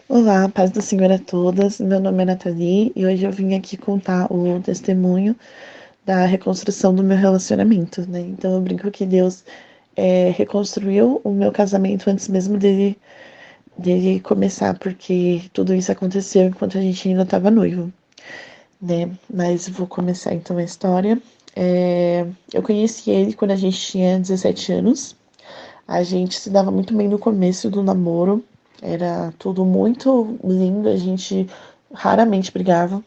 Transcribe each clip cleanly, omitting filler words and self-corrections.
Olá, paz do Senhor a todas. Meu nome é Nathalie e hoje eu vim aqui contar o testemunho da reconstrução do meu relacionamento, né? Então eu brinco que Deus reconstruiu o meu casamento antes mesmo dele começar, porque tudo isso aconteceu enquanto a gente ainda estava noivo, né? Mas vou começar então a história. Eu conheci ele quando a gente tinha 17 anos. A gente se dava muito bem no começo do namoro. Era tudo muito lindo, a gente raramente brigava.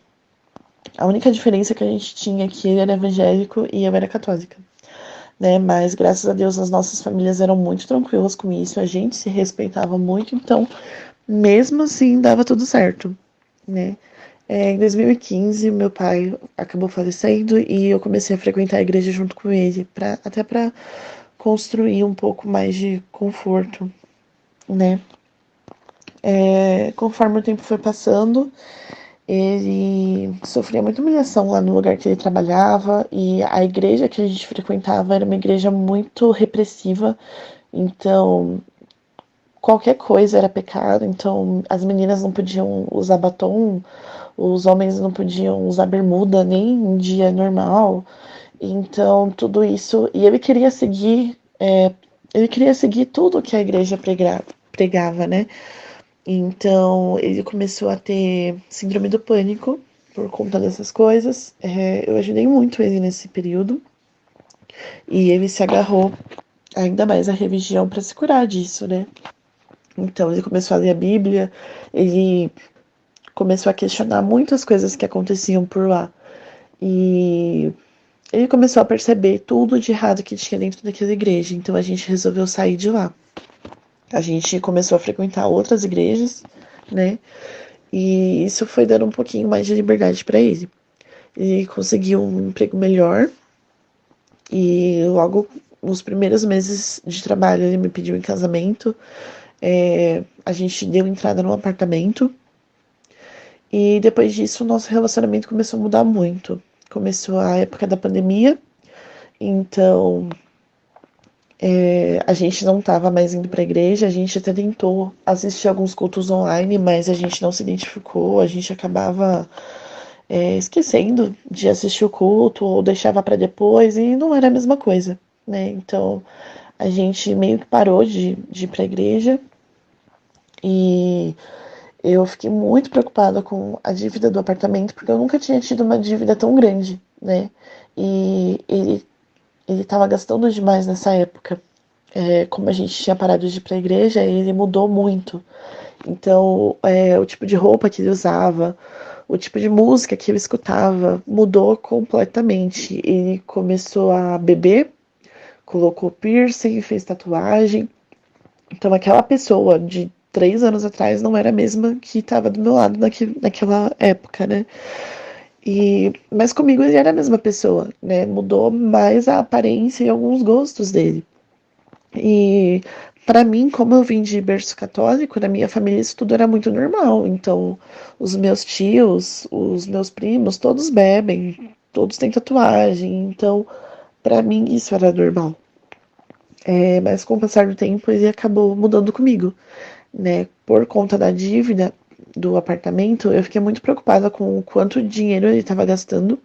A única diferença que a gente tinha é que ele era evangélico e eu era católica, né? Mas graças a Deus as nossas famílias eram muito tranquilas com isso, a gente se respeitava muito, então mesmo assim dava tudo certo, né? Em 2015, meu pai acabou falecendo e eu comecei a frequentar a igreja junto com ele, até para construir um pouco mais de conforto, né? Conforme o tempo foi passando, ele sofria muita humilhação lá no lugar que ele trabalhava e a igreja que a gente frequentava era uma igreja muito repressiva, então qualquer coisa era pecado, então as meninas não podiam usar batom, os homens não podiam usar bermuda nem em dia normal, então tudo isso, e ele queria seguir tudo que a igreja pregava, né? Então, ele começou a ter síndrome do pânico por conta dessas coisas. Eu ajudei muito ele nesse período e ele se agarrou ainda mais à religião para se curar disso, né? Então, ele começou a ler a Bíblia, ele começou a questionar muitas coisas que aconteciam por lá. E ele começou a perceber tudo de errado que tinha dentro daquela igreja. Então, a gente resolveu sair de lá. A gente começou a frequentar outras igrejas, né? E isso foi dando um pouquinho mais de liberdade para ele. Ele conseguiu um emprego melhor e logo nos primeiros meses de trabalho ele me pediu em casamento. A gente deu entrada num apartamento e depois disso o nosso relacionamento começou a mudar muito. Começou a época da pandemia, então a gente não estava mais indo para a igreja, a gente até tentou assistir alguns cultos online, mas a gente não se identificou, a gente acabava esquecendo de assistir o culto ou deixava para depois e não era a mesma coisa, né? Então a gente meio que parou de ir para a igreja e eu fiquei muito preocupada com a dívida do apartamento porque eu nunca tinha tido uma dívida tão grande, né? E ele estava gastando demais nessa época. Como a gente tinha parado de ir para a igreja, ele mudou muito. Então, o tipo de roupa que ele usava, o tipo de música que ele escutava mudou completamente. Ele começou a beber, colocou piercing, fez tatuagem. Então, aquela pessoa de 3 anos atrás não era a mesma que estava do meu lado naquela época, né? Mas comigo ele era a mesma pessoa, né? Mudou mais a aparência e alguns gostos dele. E para mim, como eu vim de berço católico, na minha família isso tudo era muito normal. Então, os meus tios, os meus primos, todos bebem, todos têm tatuagem. Então, para mim isso era normal. Mas com o passar do tempo, ele acabou mudando comigo, né? Por conta da dívida do apartamento, eu fiquei muito preocupada com o quanto dinheiro ele estava gastando.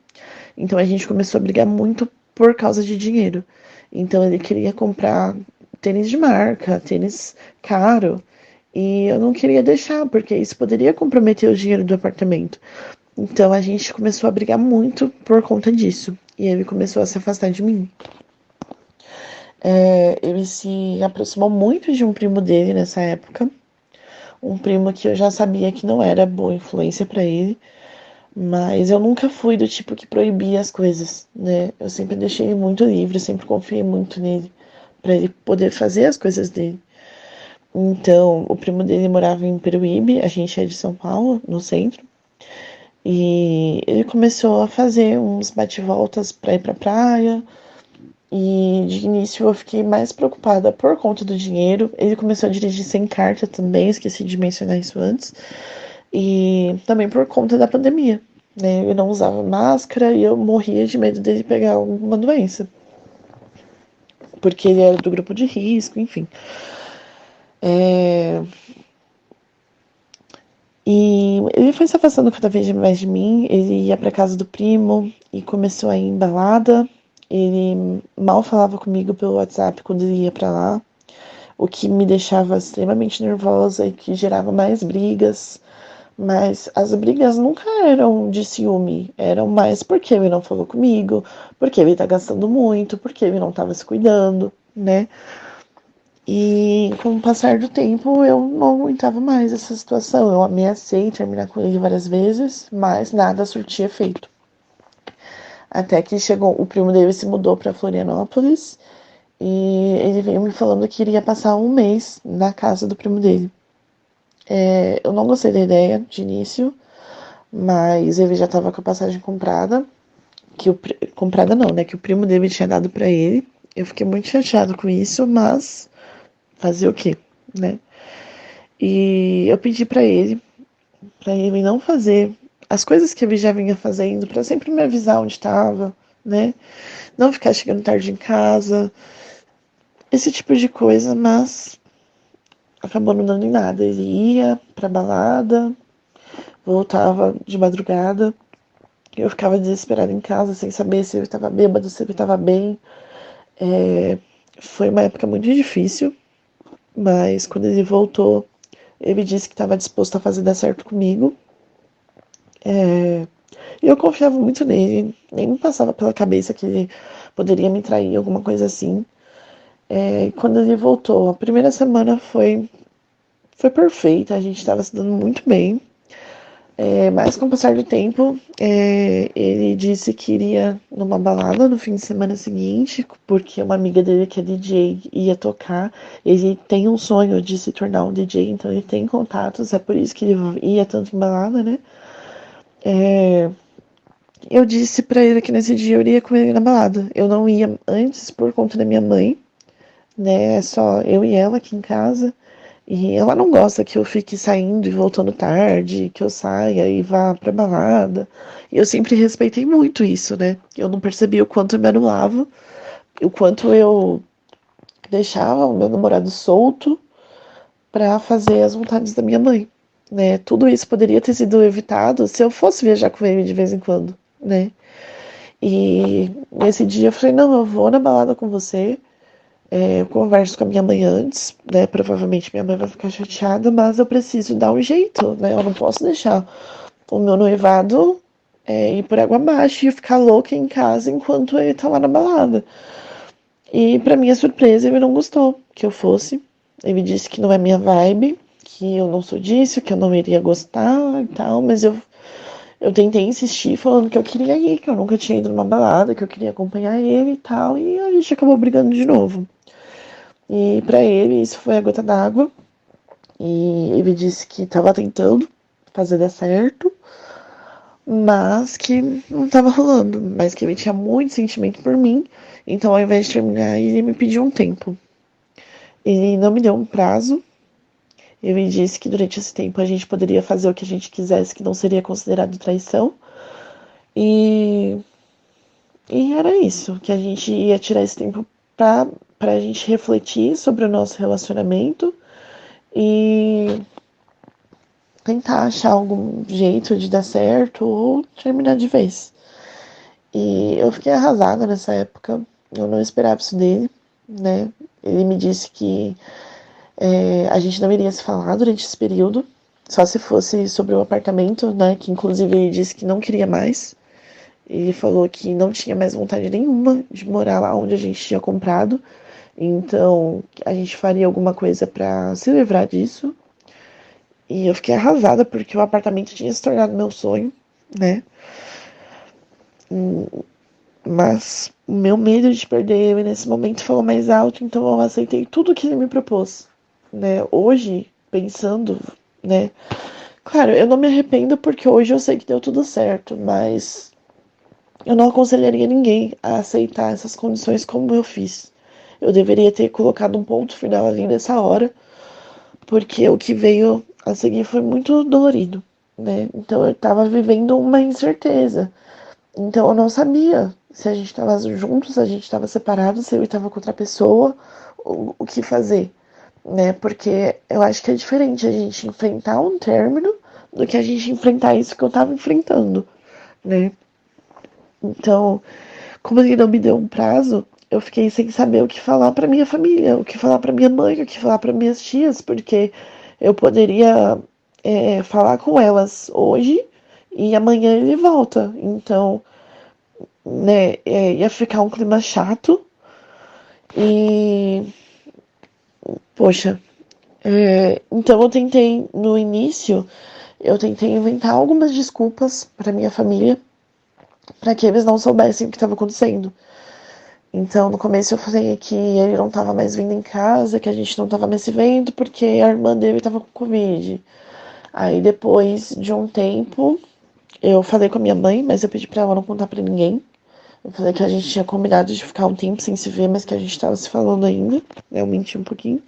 Então, a gente começou a brigar muito por causa de dinheiro. Então, ele queria comprar tênis de marca, tênis caro. E eu não queria deixar, porque isso poderia comprometer o dinheiro do apartamento. Então a gente começou a brigar muito por conta disso. E ele começou a se afastar de mim. Ele se aproximou muito de um primo dele nessa época. Um primo que eu já sabia que não era boa influência para ele. Mas eu nunca fui do tipo que proibia as coisas, né? Eu sempre deixei ele muito livre, sempre confiei muito nele, para ele poder fazer as coisas dele. Então, o primo dele morava em Peruíbe, a gente é de São Paulo, no centro, e ele começou a fazer uns bate-voltas pra ir pra praia. E de início eu fiquei mais preocupada por conta do dinheiro. Ele começou a dirigir sem carta também, esqueci de mencionar isso antes. E também por conta da pandemia, né? Eu não usava máscara e eu morria de medo dele pegar alguma doença, porque ele era do grupo de risco, enfim. E ele foi se afastando cada vez mais de mim. Ele ia pra casa do primo e começou a ir em balada. Ele mal falava comigo pelo WhatsApp quando ele ia pra lá, o que me deixava extremamente nervosa e que gerava mais brigas. Mas as brigas nunca eram de ciúme, eram mais porque ele não falou comigo, porque ele tá gastando muito, porque ele não tava se cuidando, né? E com o passar do tempo eu não aguentava mais essa situação. Eu ameacei terminar com ele várias vezes, mas nada surtia efeito. Até que chegou, o primo dele se mudou para Florianópolis e ele veio me falando que iria passar um mês na casa do primo dele. Eu não gostei da ideia de início, mas ele já estava com a passagem comprada, comprada não, né? Que o primo dele tinha dado para ele. Eu fiquei muito chateado com isso, mas fazer o quê, né? E eu pedi para ele não fazer as coisas que ele já vinha fazendo, para sempre me avisar onde estava, né? Não ficar chegando tarde em casa, esse tipo de coisa, mas acabou não dando em nada. Ele ia pra balada, voltava de madrugada, eu ficava desesperada em casa, sem saber se ele estava bêbado, se ele estava bem. É, Foi uma época muito difícil, mas quando ele voltou, ele disse que estava disposto a fazer dar certo comigo. E eu confiava muito nele, nem me passava pela cabeça que ele poderia me trair, alguma coisa assim. Quando ele voltou, a primeira semana foi perfeita, a gente estava se dando muito bem. Mas com o passar do tempo, ele disse que iria numa balada no fim de semana seguinte, porque uma amiga dele que é DJ ia tocar. Ele tem um sonho de se tornar um DJ, então ele tem contatos, é por isso que ele ia tanto em balada, né? Eu disse pra ele que nesse dia eu iria com ele na balada. Eu não ia antes por conta da minha mãe, né? É só eu e ela aqui em casa. E ela não gosta que eu fique saindo e voltando tarde, que eu saia e vá pra balada. E eu sempre respeitei muito isso, né? Eu não percebia o quanto eu me anulava, o quanto eu deixava o meu namorado solto pra fazer as vontades da minha mãe, né? Tudo isso poderia ter sido evitado se eu fosse viajar com ele de vez em quando, né? E nesse dia eu falei, não, eu vou na balada com você. Eu converso com a minha mãe antes, né? Provavelmente minha mãe vai ficar chateada, mas eu preciso dar um jeito, né? Eu não posso deixar o meu noivado ir por água abaixo e ficar louca em casa enquanto ele tá lá na balada. E pra minha surpresa, ele não gostou que eu fosse. Ele disse que não é minha vibe, que eu não sou disso, que eu não iria gostar e tal, mas eu tentei insistir falando que eu queria ir, que eu nunca tinha ido numa balada, que eu queria acompanhar ele e tal, e a gente acabou brigando de novo. E pra ele isso foi a gota d'água, e ele disse que estava tentando fazer dar certo, mas que não estava rolando, mas que ele tinha muito sentimento por mim, então ao invés de terminar, ele me pediu um tempo. Ele não me deu um prazo, ele disse que durante esse tempo a gente poderia fazer o que a gente quisesse, que não seria considerado traição, e era isso, que a gente ia tirar esse tempo pra gente refletir sobre o nosso relacionamento e tentar achar algum jeito de dar certo ou terminar de vez. E eu fiquei arrasada nessa época, eu não esperava isso dele, né? Ele me disse que a gente não iria se falar durante esse período, só se fosse sobre o apartamento, né? Que inclusive ele disse que não queria mais. Ele falou que não tinha mais vontade nenhuma de morar lá onde a gente tinha comprado. Então, a gente faria alguma coisa pra se livrar disso. E eu fiquei arrasada porque o apartamento tinha se tornado meu sonho, né? Mas o meu medo de perder ele nesse momento falou mais alto, então eu aceitei tudo que ele me propôs, né? Hoje, pensando, né? Claro, eu não me arrependo porque hoje eu sei que deu tudo certo, mas eu não aconselharia ninguém a aceitar essas condições como eu fiz. Eu deveria ter colocado um ponto final ali nessa hora, porque o que veio a seguir foi muito dolorido, né? Então eu tava vivendo uma incerteza. Então eu não sabia se a gente tava junto, se a gente tava separado, se ele tava com outra pessoa, o que fazer, né? Porque eu acho que é diferente a gente enfrentar um término do que a gente enfrentar isso que eu tava enfrentando, né? Então, como ele não me deu um prazo, eu fiquei sem saber o que falar para minha família, o que falar para minha mãe, o que falar para minhas tias, porque eu poderia falar com elas hoje e amanhã ele volta. Então, né, ia ficar um clima chato e, poxa, então eu tentei, no início, eu tentei inventar algumas desculpas para minha família, para que eles não soubessem o que estava acontecendo. Então, no começo eu falei que ele não estava mais vindo em casa, que a gente não estava mais se vendo, porque a irmã dele estava com Covid. Aí, depois de um tempo, eu falei com a minha mãe, mas eu pedi pra ela não contar pra ninguém. Eu falei que a gente tinha combinado de ficar um tempo sem se ver, mas que a gente tava se falando ainda. Eu menti um pouquinho.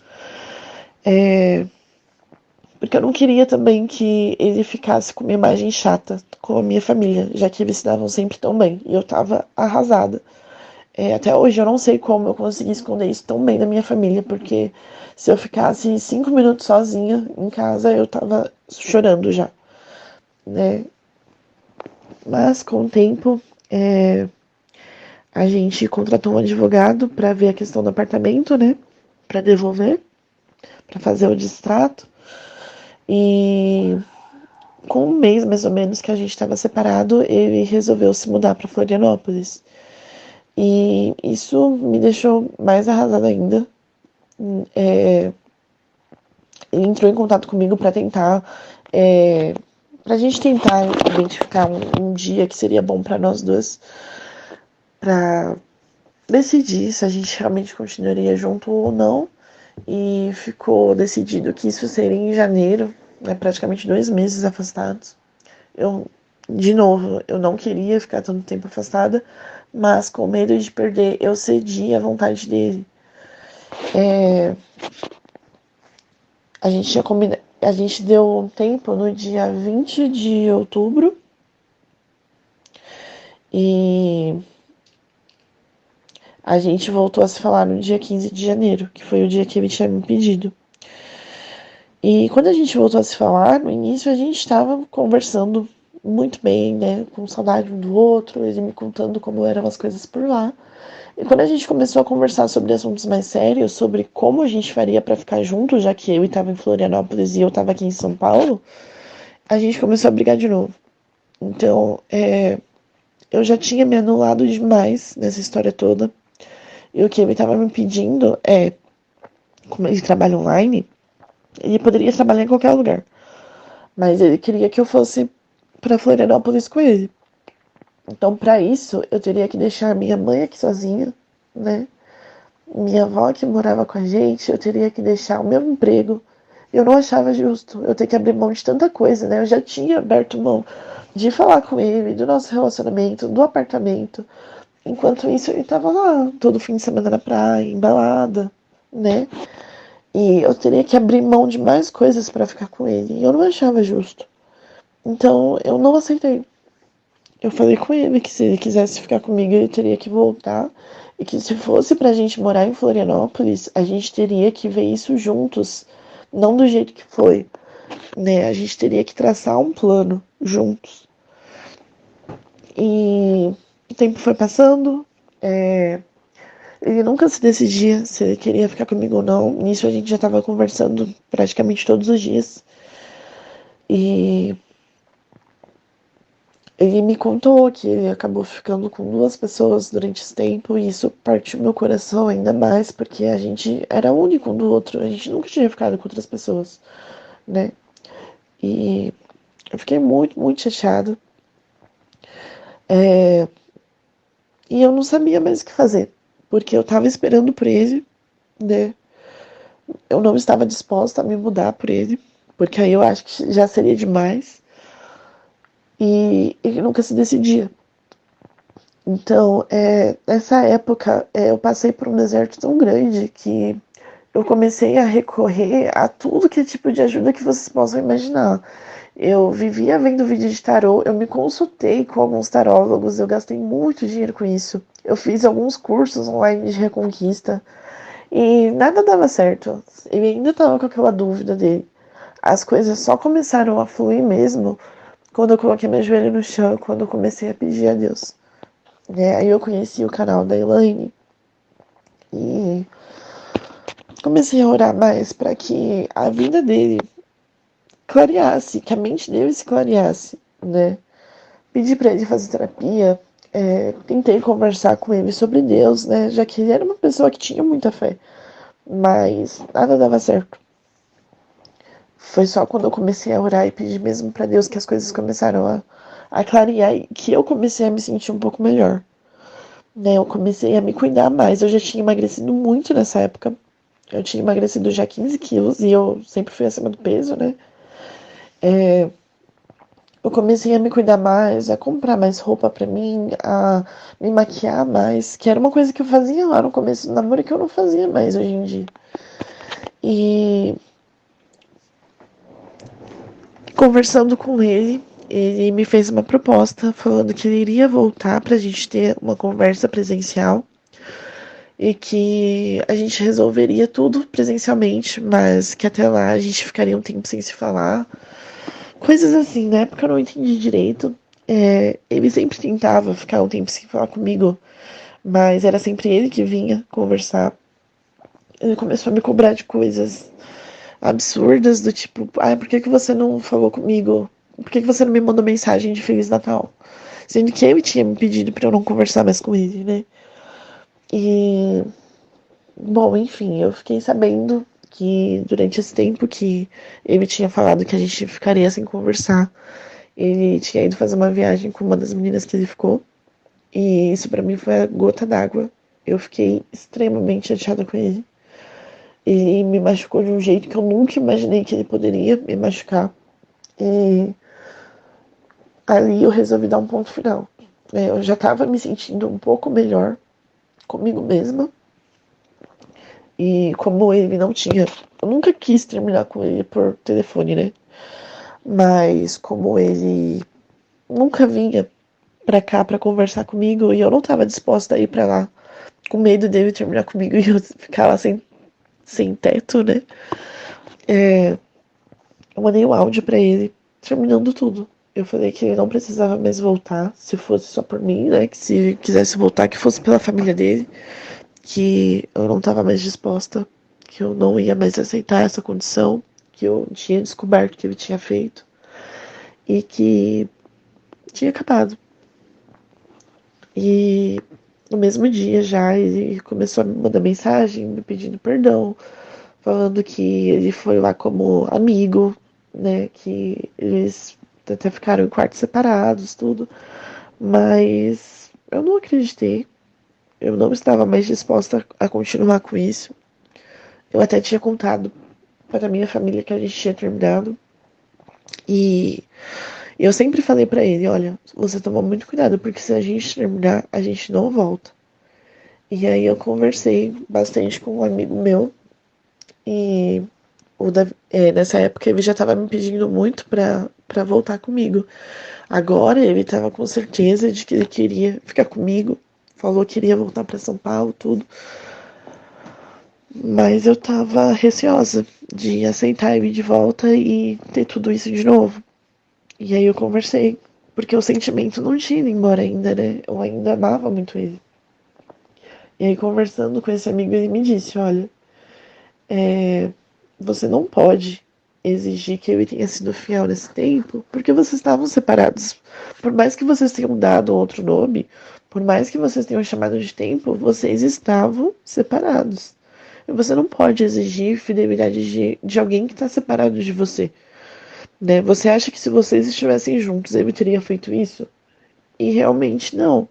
Porque eu não queria também que ele ficasse com uma imagem chata com a minha família, já que eles se davam sempre tão bem. E eu tava arrasada. Até hoje eu não sei como eu consegui esconder isso tão bem da minha família, porque se eu ficasse 5 minutos sozinha em casa, eu tava chorando já, né? Mas com o tempo, a gente contratou um advogado para ver a questão do apartamento, né? Para devolver, para fazer o distrato. E com um mês mais ou menos que a gente estava separado, ele resolveu se mudar para Florianópolis. E isso me deixou mais arrasada ainda. Ele entrou em contato comigo para tentar, pra gente tentar identificar um dia que seria bom para nós dois, para decidir se a gente realmente continuaria junto ou não. E ficou decidido que isso seria em janeiro, né, praticamente 2 meses afastados. De novo, eu não queria ficar tanto tempo afastada, mas com medo de perder, eu cedi à vontade dele. A gente tinha combinado, a gente deu um tempo no dia 20 de outubro e a gente voltou a se falar no dia 15 de janeiro, que foi o dia que ele tinha me pedido. E quando a gente voltou a se falar, no início a gente estava conversando muito bem, né? Com saudade um do outro, ele me contando como eram as coisas por lá. E quando a gente começou a conversar sobre assuntos mais sérios, sobre como a gente faria para ficar junto, já que eu estava em Florianópolis e eu estava aqui em São Paulo, a gente começou a brigar de novo. Então, eu já tinha me anulado demais nessa história toda. E o que ele estava me pedindo como ele trabalha online, ele poderia trabalhar em qualquer lugar. Mas ele queria que eu fosse para Florianópolis com ele. Então, para isso, eu teria que deixar minha mãe aqui sozinha, né? Minha avó que morava com a gente, eu teria que deixar o meu emprego. Eu não achava justo eu ter que abrir mão de tanta coisa, né? Eu já tinha aberto mão de falar com ele, do nosso relacionamento, do apartamento. Enquanto isso, ele tava lá, todo fim de semana na praia, embalada, né? E eu teria que abrir mão de mais coisas para ficar com ele. E eu não achava justo. Então, eu não aceitei. Eu falei com ele que se ele quisesse ficar comigo, ele teria que voltar. E que se fosse pra gente morar em Florianópolis, a gente teria que ver isso juntos. Não do jeito que foi, né? A gente teria que traçar um plano juntos. E o tempo foi passando. Ele nunca se decidia se ele queria ficar comigo ou não. Nisso a gente já tava conversando praticamente todos os dias. E ele me contou que ele acabou ficando com 2 pessoas durante esse tempo e isso partiu meu coração ainda mais, porque a gente era único um do outro, a gente nunca tinha ficado com outras pessoas, né? E eu fiquei muito, muito chateada. E eu não sabia mais o que fazer, porque eu tava esperando por ele, né? Eu não estava disposta a me mudar por ele, porque aí eu acho que já seria demais. E ele nunca se decidia. Então, nessa época, eu passei por um deserto tão grande que eu comecei a recorrer a tudo que é tipo de ajuda que vocês possam imaginar. Eu vivia vendo vídeo de tarô, eu me consultei com alguns tarólogos, eu gastei muito dinheiro com isso. Eu fiz alguns cursos online de reconquista e nada dava certo. Ele ainda tava com aquela dúvida dele. As coisas só começaram a fluir mesmo quando eu coloquei meu joelho no chão, quando eu comecei a pedir a Deus. Aí eu conheci o canal da Elaine e comecei a orar mais para que a vida dele clareasse, que a mente dele se clareasse, né? Pedi para ele fazer terapia, tentei conversar com ele sobre Deus, né? Já que ele era uma pessoa que tinha muita fé, mas nada dava certo. Foi só quando eu comecei a orar e pedir mesmo para Deus que as coisas começaram a clarear e que eu comecei a me sentir um pouco melhor. Né? Eu comecei a me cuidar mais. Eu já tinha emagrecido muito nessa época. Eu tinha emagrecido já 15 quilos e eu sempre fui acima do peso, né? Eu comecei a me cuidar mais, a comprar mais roupa pra mim, a me maquiar mais, que era uma coisa que eu fazia lá no começo do namoro que eu não fazia mais hoje em dia. E conversando com ele, ele me fez uma proposta falando que ele iria voltar pra gente ter uma conversa presencial e que a gente resolveria tudo presencialmente, mas que até lá a gente ficaria um tempo sem se falar. Coisas assim, na época eu não entendi direito. Ele sempre tentava ficar um tempo sem falar comigo, mas era sempre ele que vinha conversar. Ele começou a me cobrar de coisas absurdas, do tipo, por que você não falou comigo? Por que você não me mandou mensagem de Feliz Natal? Sendo que ele tinha me pedido pra eu não conversar mais com ele, né? E, bom, enfim, eu fiquei sabendo que durante esse tempo que ele tinha falado que a gente ficaria sem conversar, ele tinha ido fazer uma viagem com uma das meninas que ele ficou. E isso pra mim foi a gota d'água. Eu fiquei extremamente chateada com ele. Ele me machucou de um jeito que eu nunca imaginei que ele poderia me machucar. E ali eu resolvi dar um ponto final. Eu já tava me sentindo um pouco melhor comigo mesma. E como ele não tinha. Eu nunca quis terminar com ele por telefone, né? Mas como ele nunca vinha pra cá pra conversar comigo e eu não tava disposta a ir pra lá com medo dele terminar comigo e eu ficar lá sem teto, né? Eu mandei um áudio pra ele, terminando tudo. Eu falei que ele não precisava mais voltar, se fosse só por mim, né? Que se quisesse voltar, que fosse pela família dele, que eu não tava mais disposta, que eu não ia mais aceitar essa condição, que eu tinha descoberto o que ele tinha feito e que tinha acabado. E no mesmo dia já ele começou a me mandar mensagem me pedindo perdão, falando que ele foi lá como amigo, né? Que eles até ficaram em quartos separados, tudo. Mas eu não acreditei. Eu não estava mais disposta a continuar com isso. Eu até tinha contado para minha família que a gente tinha terminado. E eu sempre falei para ele, olha, você toma muito cuidado, porque se a gente terminar, a gente não volta. E aí eu conversei bastante com um amigo meu e nessa época ele já estava me pedindo muito pra voltar comigo. Agora ele estava com certeza de que ele queria ficar comigo. Falou que iria voltar para São Paulo, tudo. Mas eu tava receosa de aceitar ele de volta e ter tudo isso de novo. E aí eu conversei, porque o sentimento não tinha ido embora ainda, né? Eu ainda amava muito ele. E aí conversando com esse amigo, ele me disse, olha, você não pode exigir que ele tenha sido fiel nesse tempo, porque vocês estavam separados. Por mais que vocês tenham dado outro nome, por mais que vocês tenham chamado de tempo, vocês estavam separados. E você não pode exigir fidelidade de alguém que está separado de você. Né? Você acha que se vocês estivessem juntos, ele teria feito isso? E realmente não.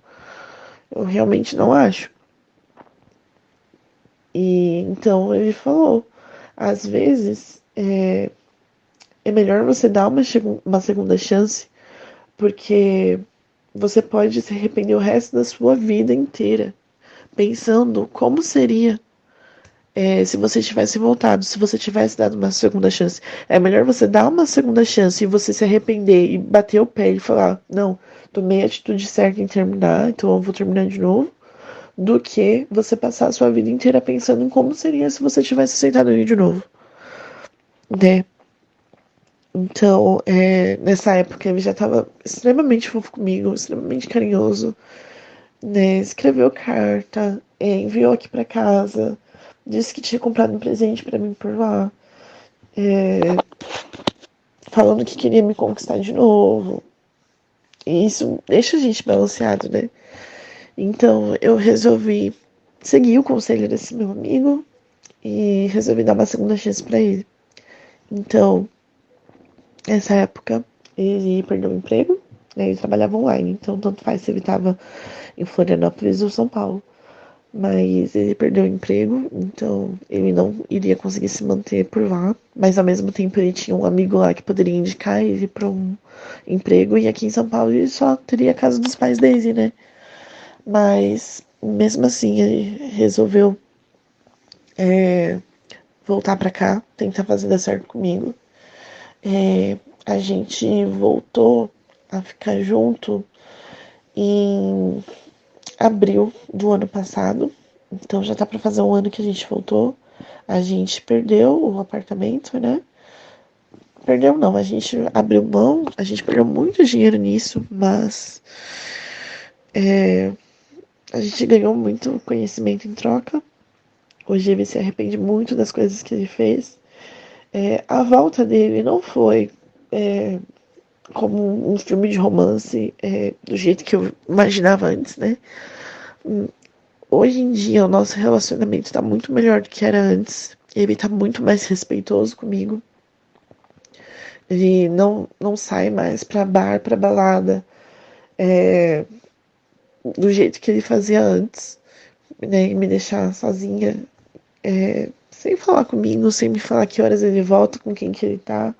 Eu realmente não acho. E então ele falou, às vezes é melhor você dar uma segunda chance, porque você pode se arrepender o resto da sua vida inteira, pensando como seria se você tivesse voltado, se você tivesse dado uma segunda chance. É melhor você dar uma segunda chance e você se arrepender e bater o pé e falar, não, tomei a atitude certa em terminar, então eu vou terminar de novo, do que você passar a sua vida inteira pensando em como seria se você tivesse aceitado ele de novo, né? Então, nessa época, ele já estava extremamente fofo comigo, extremamente carinhoso, né? Escreveu carta, enviou aqui para casa, disse que tinha comprado um presente para mim por lá, falando que queria me conquistar de novo. E isso deixa a gente balanceado, né? Então, eu resolvi seguir o conselho desse meu amigo e resolvi dar uma segunda chance para ele. Então, nessa época, ele perdeu o emprego, né? Ele trabalhava online, então tanto faz se ele estava em Florianópolis ou São Paulo. Mas ele perdeu o emprego, então ele não iria conseguir se manter por lá. Mas ao mesmo tempo ele tinha um amigo lá que poderia indicar ele para um emprego, e aqui em São Paulo ele só teria a casa dos pais dele, né? Mas mesmo assim ele resolveu voltar para cá, tentar fazer dar certo comigo. A gente voltou a ficar junto em abril do ano passado. Então já tá pra fazer um ano que a gente voltou. A gente perdeu o apartamento, né? Perdeu não, a gente abriu mão, a gente perdeu muito dinheiro nisso, mas a gente ganhou muito conhecimento em troca. Hoje ele se arrepende muito das coisas que ele fez. A volta dele não foi como um filme de romance, do jeito que eu imaginava antes, né? Hoje em dia o nosso relacionamento tá muito melhor do que era antes. Ele tá muito mais respeitoso comigo. Ele não sai mais pra bar, pra balada, do jeito que ele fazia antes, né? Me deixar sozinha, sem falar comigo, sem me falar que horas ele volta, com quem que ele tá,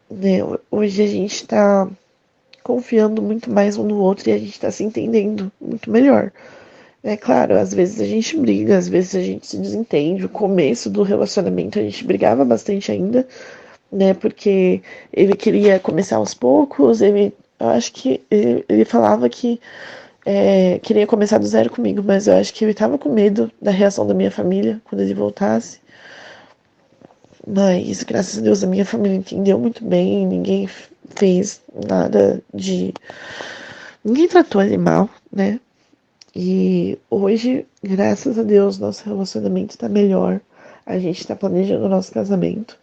né? Hoje a gente tá confiando muito mais um no outro e a gente tá se entendendo muito melhor. É claro, às vezes a gente briga, às vezes a gente se desentende. O começo do relacionamento a gente brigava bastante ainda, né? Porque ele queria começar aos poucos, eu acho que ele falava que queria começar do zero comigo, mas eu acho que ele tava com medo da reação da minha família quando ele voltasse. Mas graças a Deus a minha família entendeu muito bem, ninguém fez nada de. Ninguém tratou ele mal, né? E hoje, graças a Deus, nosso relacionamento tá melhor. A gente tá planejando o nosso casamento,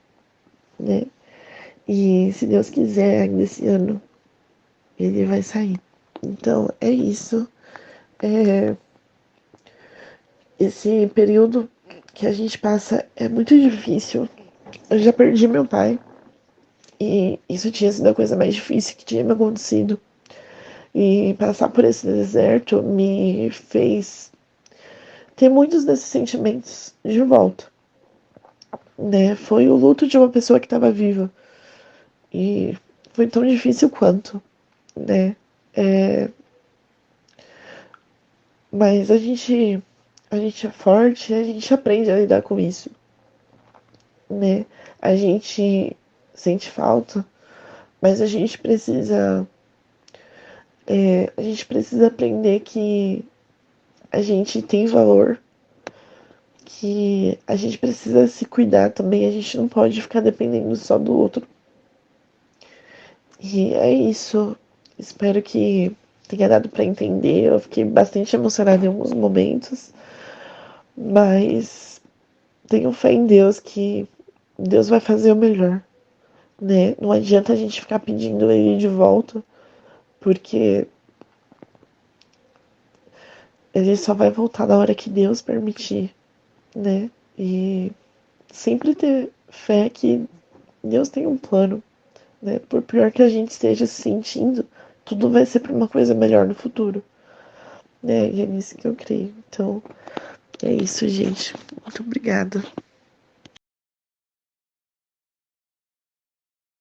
né? E se Deus quiser, ainda esse ano ele vai sair. Então é isso. É, esse período que a gente passa é muito difícil. Eu já perdi meu pai. E isso tinha sido a coisa mais difícil que tinha me acontecido. E passar por esse deserto me fez ter muitos desses sentimentos de volta, né? Foi o luto de uma pessoa que estava viva. E foi tão difícil quanto, né? É, mas a gente é forte, a gente aprende a lidar com isso, né? A gente sente falta, mas a gente precisa aprender que a gente tem valor, que a gente precisa se cuidar também, a gente não pode ficar dependendo só do outro. E é isso. Espero que tenha dado para entender. Eu fiquei bastante emocionada em alguns momentos, mas tenho fé em Deus que Deus vai fazer o melhor, né? Não adianta a gente ficar pedindo ele de volta, porque ele só vai voltar na hora que Deus permitir, né? E sempre ter fé que Deus tem um plano, né? Por pior que a gente esteja se sentindo, tudo vai ser para uma coisa melhor no futuro, né? E é nisso que eu creio. Então, é isso, gente. Muito obrigada.